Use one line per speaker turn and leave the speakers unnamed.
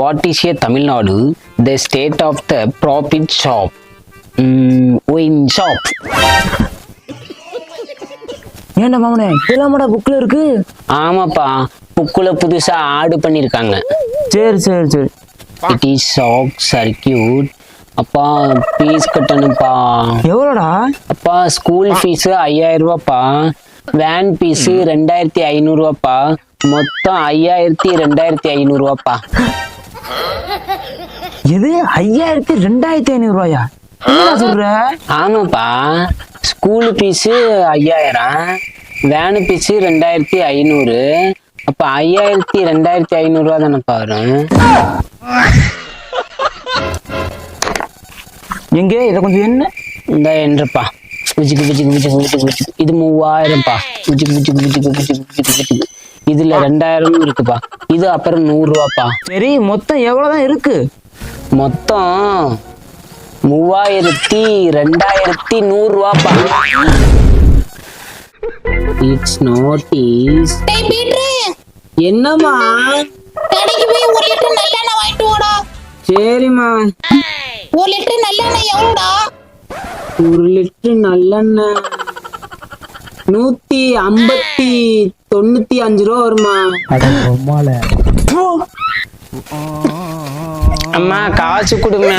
What is a Tamil Nadu the state of the profit shop wine shop.
ஏன்டா மாமனே இதெல்லாமடா புக்ல இருக்கு?
ஆமாப்பா, புக்குல புதுசா ஆடு பண்ணிருக்காங்க.
சரி சரி சரி.
It is shock circuit. அப்பா ஃபீஸ் கட்டணும்ப்பா.
எவ்வளோடா?
அப்பா ஸ்கூல் ஃபீஸு 5000 ரூபாப்பா, வேன் ஃபீஸு 2500 ரூபாப்பா, மொத்தம் 5000 ரூபாப்பா.
எது 5000 2500 ரூபாயா? என்ன சொல்ற?
ஆமாப்பா, ஸ்கூல் ஃபீஸு 5000, வேனு ஃபீஸு 2500, அப்ப 2500 ரூபா தானேப்பா வரும்.
எங்க இத கொஞ்சம் என்ன
இந்த என்றப்பா இது 3000பா. இதுல 2000 இருக்குப்பா. இது அப்புறம் 100 ரூபாப்பா.
சரி, மொத்தம் எவ்வளவுதான் இருக்கு?
மொத்தம் 2100 ரூபாப்பா. It's notice. என்னம்மா?
கடைக்கு போய் 1 லிட்டர் நல்லெண்ணெய் வாங்கிட்டு வாடா.
சரிம்மா.
1 லிட்டர் நல்லெண்ணெய் எவ்வளோடா?
1 லிட்டர் நல்லெண்ணெய் 195 ரூபா வருமா? அம்மா காசு கொடுங்க.